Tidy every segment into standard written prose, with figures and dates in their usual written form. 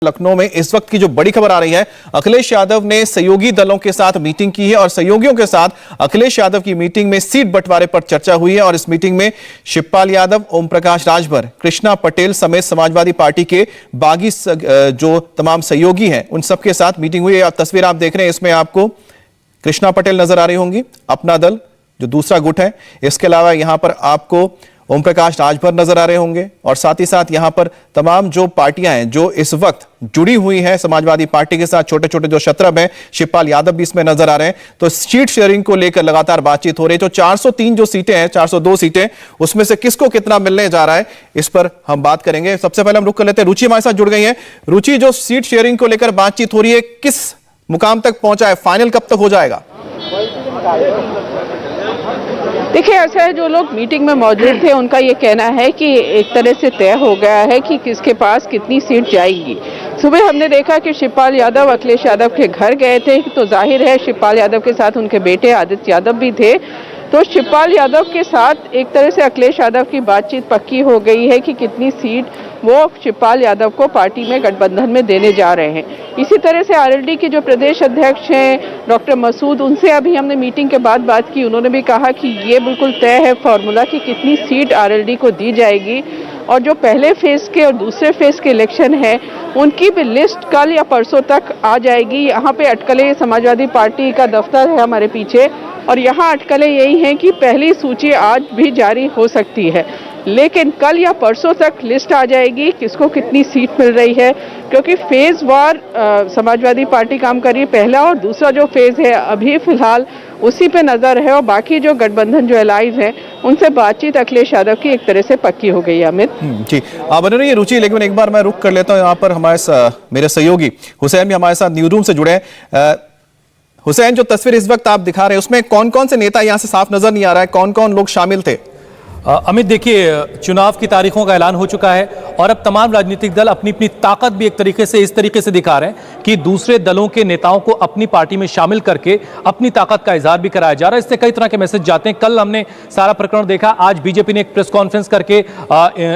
लखनऊ में इस वक्त की जो बड़ी खबर आ रही है, अखिलेश यादव ने सहयोगी दलों के साथ मीटिंग की है और सहयोगियों के साथ अखिलेश यादव की मीटिंग में सीट बंटवारे पर चर्चा हुई है। और इस मीटिंग में शिवपाल यादव, ओम प्रकाश राजभर, कृष्णा पटेल समेत समाजवादी पार्टी के बागी जो तमाम सहयोगी हैं उन सबके साथ मीटिंग हुई है। तस्वीर आप देख रहे हैं, इसमें आपको कृष्णा पटेल नजर आ रही होंगी, अपना दल जो दूसरा गुट है। इसके अलावा यहां पर आपको ओम प्रकाश राजभर नजर आ रहे होंगे और साथ ही साथ यहां पर तमाम जो पार्टियां हैं जो इस वक्त जुड़ी हुई हैं समाजवादी पार्टी के साथ, छोटे छोटे जो शत्रब हैं, शिवपाल यादव भी इसमें नजर आ रहे हैं। तो सीट शेयरिंग को लेकर लगातार बातचीत हो रही है। तो 403 जो सीटें हैं, 402 सीटें, उसमें से किसको कितना मिलने जा रहा है, इस पर हम बात करेंगे। सबसे पहले हम रुक कर लेते हैं, रुचि हमारे साथ जुड़ गई है। रुचि, जो सीट शेयरिंग को लेकर बातचीत हो रही है, किस मुकाम तक पहुंचा है, फाइनल कब तक हो जाएगा? देखिए, ऐसा है, जो लोग मीटिंग में मौजूद थे उनका ये कहना है कि एक तरह से तय हो गया है कि किसके पास कितनी सीट जाएगी। सुबह हमने देखा कि शिवपाल यादव अखिलेश यादव के घर गए थे, तो जाहिर है शिवपाल यादव के साथ उनके बेटे आदित्य यादव भी थे। तो शिवपाल यादव के साथ एक तरह से अखिलेश यादव की बातचीत पक्की हो गई है कि कितनी सीट वो शिवपाल यादव को पार्टी में गठबंधन में देने जा रहे हैं। इसी तरह से आरएलडी के जो प्रदेश अध्यक्ष हैं डॉक्टर मसूद, उनसे अभी हमने मीटिंग के बाद बात की। उन्होंने भी कहा कि ये बिल्कुल तय है फॉर्मूला कि कितनी सीट आरएलडी को दी जाएगी और जो पहले फेज के और दूसरे फेज के इलेक्शन है उनकी भी लिस्ट कल या परसों तक आ जाएगी। यहाँ पे अटकलें, समाजवादी पार्टी का दफ्तर है हमारे पीछे, और यहाँ अटकलें यही हैं कि पहली सूची आज भी जारी हो सकती है, लेकिन कल या परसों तक लिस्ट आ जाएगी किसको कितनी सीट मिल रही है। क्योंकि फेज वार समाजवादी पार्टी काम कर रही है, पहला और दूसरा जो फेज है अभी फिलहाल उसी पे नजर है, और बाकी जो गठबंधन जो एलाइज हैं उनसे बातचीत अखिलेश यादव की एक तरह से पक्की हो गई है। अमित जी, आप बने रहिए रुचि, लेकिन एक बार मैं रुक कर लेता हूँ। यहाँ पर हमारे मेरे सहयोगी हुसैन भी हमारे साथ न्यूज रूम से जुड़े हैं। हुसैन, जो तस्वीर इस वक्त आप दिखा रहे हैं उसमें कौन कौन से नेता यहाँ से साफ नजर नहीं आ रहा है, कौन कौन लोग शामिल थे? अमित, देखिए, चुनाव की तारीखों का ऐलान हो चुका है और अब तमाम राजनीतिक दल अपनी अपनी ताकत भी एक तरीके से इस तरीके से दिखा रहे हैं कि दूसरे दलों के नेताओं को अपनी पार्टी में शामिल करके अपनी ताकत का इजहार भी कराया जा रहा है। इससे कई तरह के मैसेज जाते हैं। कल हमने सारा प्रकरण देखा, आज बीजेपी ने एक प्रेस कॉन्फ्रेंस करके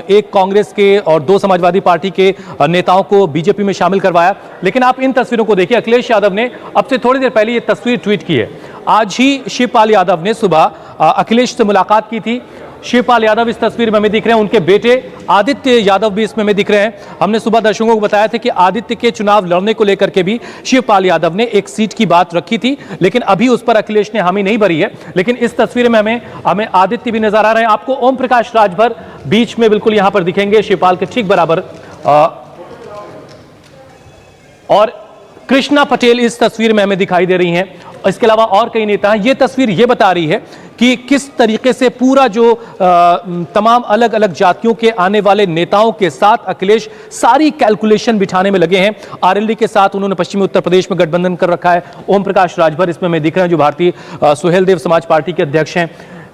एक कांग्रेस के और दो समाजवादी पार्टी के नेताओं को बीजेपी में शामिल करवाया। लेकिन आप इन तस्वीरों को देखिए, अखिलेश यादव ने अब से थोड़ी देर पहले ये तस्वीर ट्वीट की है। आज ही शिवपाल यादव ने सुबह अखिलेश से मुलाकात की थी। शिवपाल यादव इस तस्वीर में हमें दिख रहे हैं, उनके बेटे आदित्य यादव भी इसमें हमें दिख रहे हैं। हमने सुबह दर्शकों को बताया था कि आदित्य के चुनाव लड़ने को लेकर के भी शिवपाल यादव ने एक सीट की बात रखी थी, लेकिन अभी उस पर अखिलेश ने हामी नहीं भरी है। लेकिन इस तस्वीर में हमें आदित्य भी नजर आ रहे हैं। आपको ओम प्रकाश राजभर बीच में बिल्कुल यहां पर दिखेंगे, शिवपाल के ठीक बराबर, और कृष्णा पटेल इस तस्वीर में हमें दिखाई दे रही हैं। इसके अलावा और कई नेता हैं। ये तस्वीर ये बता रही है कि किस तरीके से पूरा जो तमाम अलग अलग जातियों के आने वाले नेताओं के साथ अखिलेश सारी कैलकुलेशन बिठाने में लगे हैं। आरएलडी के साथ उन्होंने पश्चिमी उत्तर प्रदेश में गठबंधन कर रखा है। ओम प्रकाश राजभर इसमें हमें दिख रहे हैं, जो भारतीय सुहेलदेव समाज पार्टी के अध्यक्ष हैं।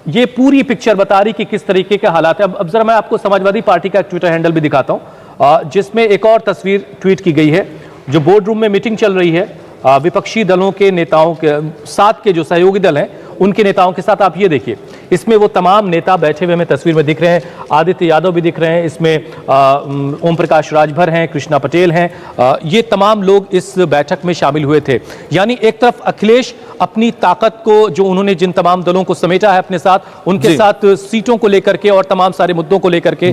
ये पूरी पिक्चर बता रही कि किस तरीके के हालात है। अब जरा मैं आपको समाजवादी पार्टी का ट्विटर हैंडल भी दिखाता हूं, जिसमें एक और तस्वीर ट्वीट की गई है। जो बोर्ड रूम में मीटिंग चल रही है विपक्षी दलों के नेताओं के साथ के जो सहयोगी दल हैं उनके नेताओं के साथ, आप ये देखिए, इसमें वो तमाम नेता बैठे हुए हमें तस्वीर में दिख रहे हैं। आदित्य यादव भी दिख रहे हैं इसमें, ओम प्रकाश राजभर हैं, कृष्णा पटेल हैं, ये तमाम लोग इस बैठक में शामिल हुए थे। यानी एक तरफ अखिलेश अपनी ताकत को, जो उन्होंने जिन तमाम दलों को समेटा है अपने साथ, उनके साथ सीटों को लेकर के और तमाम सारे मुद्दों को लेकर के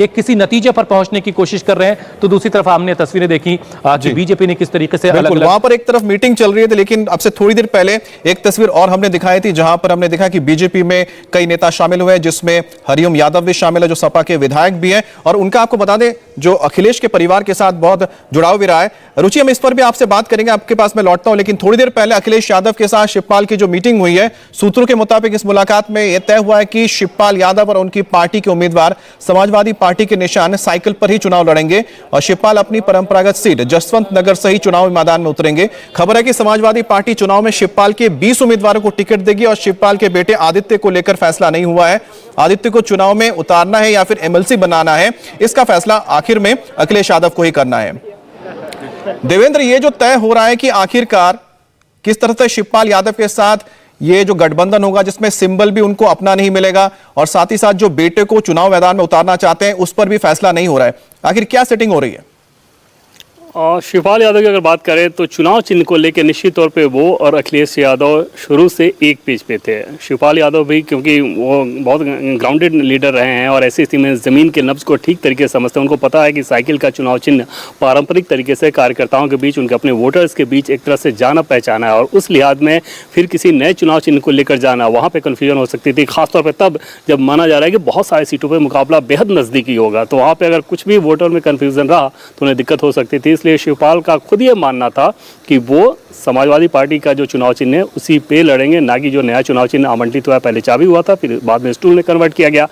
एक किसी नतीजे पर पहुंचने की कोशिश कर रहे हैं। तो दूसरी तरफ हमने तस्वीरें देखी कि बीजेपी ने किस तरीके से अलग-अलग, वहां पर एक तरफ मीटिंग चल रही है, लेकिन अब से थोड़ी देर पहले एक तस्वीर और हमने दिखाई थी जहां पर हमने देखा कि बीजेपी में कई नेता शामिल हुए, जिसमें हरिओम यादव भी शामिल है, जो सपा के विधायक भी हैं, और उनका आपको बता दें जो अखिलेश के परिवार के साथ बहुत जुड़ाव भी रहा है। रुचि, हम इस पर भी आपसे बात करेंगे, आपके पास मैं लौटता हूं, लेकिन थोड़ी देर पहले अखिलेश यादव के साथ शिवपाल की जो मीटिंग हुई है, सूत्रों के मुताबिक इस मुलाकात में यह तय हुआ है कि शिवपाल यादव और उनकी पार्टी के उम्मीदवार समाजवादी पार्टी के निशान साइकिल पर ही चुनाव लड़ेंगे और शिवपाल अपनी परंपरागत सीट जसवंत नगर से ही चुनाव मैदान में उतरेंगे। खबर है कि समाजवादी पार्टी चुनाव में शिवपाल के 20 उम्मीदवारों को टिकट देगी और शिवपाल के बेटे आदित्य को लेकर फैसला नहीं हुआ है। आदित्य को चुनाव में उतारना है या फिर एमएलसी बनाना है, इसका फैसला आखिर में अखिलेश यादव को ही करना है। देवेंद्र, ये जो तय हो रहा है कि आखिरकार किस तरह से शिवपाल यादव के साथ ये जो गठबंधन होगा, जिसमें सिंबल भी उनको अपना नहीं मिलेगा और साथ ही साथ जो बेटे को चुनाव मैदान में उतारना चाहते हैं उस पर भी फैसला नहीं हो रहा है, आखिर क्या सेटिंग हो रही है? और शिवपाल यादव की अगर बात करें तो चुनाव चिन्ह को लेकर निश्चित तौर पे वो और अखिलेश यादव शुरू से एक पेज पे थे। शिवपाल यादव भी क्योंकि वो बहुत ग्राउंडेड लीडर रहे हैं और ऐसी स्थिति में ज़मीन के नब्ज़ को ठीक तरीके से समझते हैं। उनको पता है कि साइकिल का चुनाव चिन्ह पारंपरिक तरीके से कार्यकर्ताओं के बीच, उनके अपने वोटर्स के बीच एक तरह से जाना पहचाना है और उस लिहाज में फिर किसी नए चुनाव चिन्ह को लेकर जाना, वहाँ पर कन्फ्यूजन हो सकती थी, खासतौर पर तब जब माना जा रहा है कि बहुत सारी सीटों पर मुकाबला बेहद नज़दीकी होगा। तो वहाँ पर अगर कुछ भी वोटर में कन्फ्यूज़न रहा तो उन्हें दिक्कत हो सकती थी। इसलिए शिवपाल का खुद ये मानना था कि वो समाजवादी पार्टी का जो चुनाव चिन्ह है उसी पे लड़ेंगे, ना कि जो नया चुनाव चिन्ह आवंटित हुआ, पहले चाबी हुआ था फिर बाद में स्टूल में कन्वर्ट किया गया।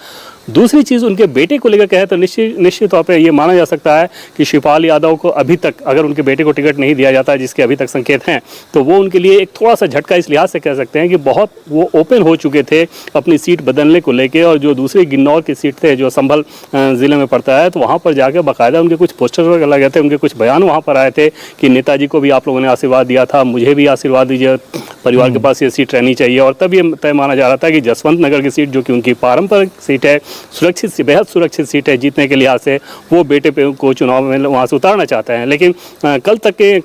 दूसरी चीज़ उनके बेटे को लेकर कहे तो निश्चित तौर पे ये माना जा सकता है कि शिवपाल यादव को अभी तक अगर उनके बेटे को टिकट नहीं दिया जाता है, जिसके अभी तक संकेत हैं, तो वो उनके लिए एक थोड़ा सा झटका इस लिहाज से कह सकते हैं कि बहुत वो ओपन हो चुके थे अपनी सीट बदलने को लेकर। और जो दूसरी गिन्नौर की सीट थे जो संभल ज़िले में पड़ता है, तो वहाँ पर जाकर बाकायदा उनके कुछ पोस्टर वगैरह लगे थे, उनके कुछ बयान वहाँ पर आए थे कि नेताजी को भी आप लोगों ने आशीर्वाद दिया था, मुझे भी आशीर्वाद दीजिए, परिवार के पास ये सीट रहनी चाहिए। और तब ये तय माना जा रहा था कि जसवंत नगर की सीट जो कि उनकी पारंपरिक सीट है, सुरक्षित बेहद सुरक्षित सीट है जीतने के लिहाज से, वो बेटे पे को चुनाव में वहाँ से उतारना चाहते हैं। लेकिन कल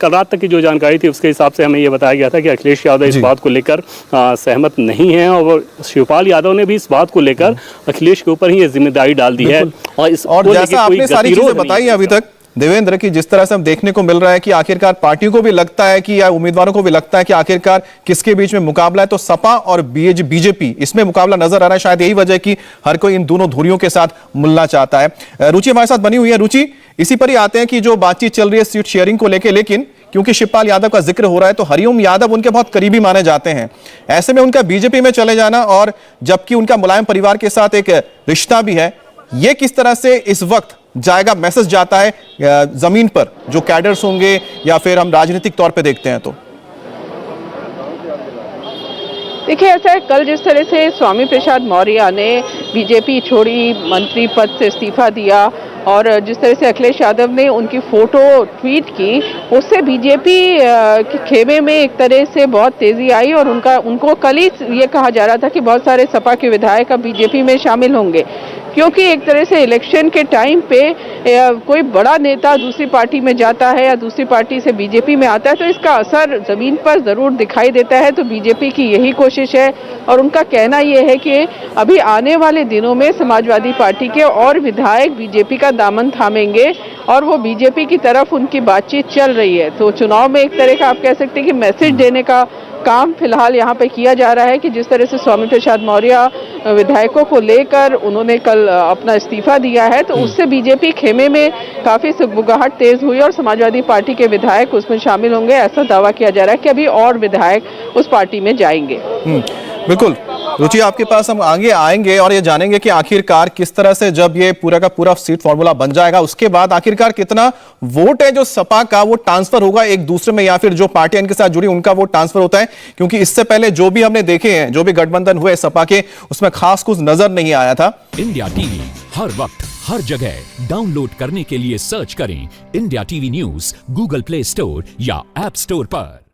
रात तक की जो जानकारी थी उसके हिसाब से हमें ये बताया गया था कि अखिलेश यादव इस बात को लेकर सहमत नहीं है और शिवपाल यादव ने भी इस बात को लेकर अखिलेश के ऊपर ही ये जिम्मेदारी डाल दी है। और जैसा आपने सारी चीजें बताई अभी तक देवेंद्र की, जिस तरह से हम देखने को मिल रहा है कि आखिरकार पार्टियों को भी लगता है कि या उम्मीदवारों को भी लगता है कि आखिरकार किसके बीच में मुकाबला है, तो सपा और बीजेपी इसमें मुकाबला नजर आ रहा है। शायद यही वजह कि हर कोई इन दोनों धुरियों के साथ मिलना चाहता है। रुचि हमारे साथ बनी हुई है। रुचि, इसी पर ही आते हैं कि जो बातचीत चल रही है सीट शेयरिंग को लेकर, लेकिन क्योंकि शिवपाल यादव का जिक्र हो रहा है तो हरिओम यादव उनके बहुत करीबी माने जाते हैं। ऐसे में उनका बीजेपी में चले जाना और जबकि उनका मुलायम परिवार के साथ एक रिश्ता भी है, यह किस तरह से इस वक्त जाएगा, मैसेज जाता है जमीन पर जो कैडर्स होंगे या फिर हम राजनीतिक तौर पे देखते हैं? तो देखिए, ऐसा है, कल जिस तरह से स्वामी प्रसाद मौर्य ने बीजेपी छोड़ी, मंत्री पद से इस्तीफा दिया और जिस तरह से अखिलेश यादव ने उनकी फोटो ट्वीट की, उससे बीजेपी के खेमे में एक तरह से बहुत तेजी आई और उनको कल ही ये कहा जा रहा था कि बहुत सारे सपा के विधायक अब बीजेपी में शामिल होंगे, क्योंकि एक तरह से इलेक्शन के टाइम पे कोई बड़ा नेता दूसरी पार्टी में जाता है या दूसरी पार्टी से बीजेपी में आता है तो इसका असर जमीन पर जरूर दिखाई देता है। तो बीजेपी की यही कोशिश है और उनका कहना यह है कि अभी आने वाले दिनों में समाजवादी पार्टी के और विधायक बीजेपी का दामन थामेंगे और वो बीजेपी की तरफ उनकी बातचीत चल रही है। तो चुनाव में एक तरह का आप कह सकते हैं कि मैसेज देने का काम फिलहाल यहाँ पे किया जा रहा है कि जिस तरह से स्वामी प्रसाद मौर्य विधायकों को लेकर उन्होंने कल अपना इस्तीफा दिया है, तो उससे बीजेपी खेमे में काफी सुगबुगाहट तेज हुई और समाजवादी पार्टी के विधायक उसमें शामिल होंगे। ऐसा दावा किया जा रहा है कि अभी और विधायक उस पार्टी में जाएंगे। बिल्कुल रुचि, आपके पास हम आगे आएंगे और ये जानेंगे कि आखिरकार किस तरह से जब ये पूरा का पूरा सीट फॉर्मूला बन जाएगा उसके बाद आखिरकार कितना वोट है जो सपा का वो ट्रांसफर होगा एक दूसरे में या फिर जो पार्टियां इनके साथ जुड़ी उनका वोट ट्रांसफर होता है, क्योंकि इससे पहले जो भी हमने देखे हैं, जो भी गठबंधन हुए सपा के, उसमें खास कुछ नजर नहीं आया था। इंडिया टीवी हर वक्त हर जगह डाउनलोड करने के लिए सर्च करें India TV news Google play store या ऐप स्टोर पर।